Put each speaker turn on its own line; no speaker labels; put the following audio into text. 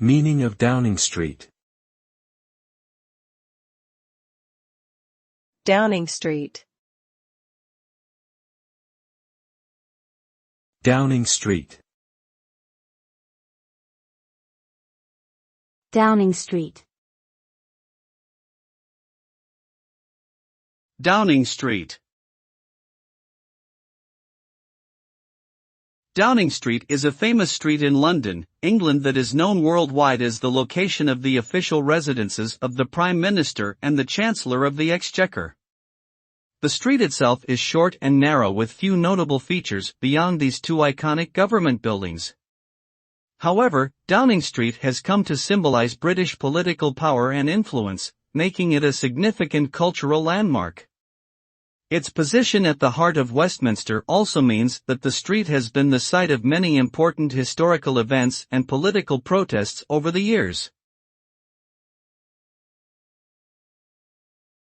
Meaning of Downing Street.
Downing Street.
Downing Street.
Downing Street.
Downing Street. Downing Street is a famous street in London, England that is known worldwide as the location of the official residences of the Prime Minister and the Chancellor of the Exchequer. The street itself is short and narrow with few notable features beyond these two iconic government buildings. However, Downing Street has come to symbolize British political power and influence, making it a significant cultural landmark. Its position at the heart of Westminster also means that the street has been the site of many important historical events and political protests over the years.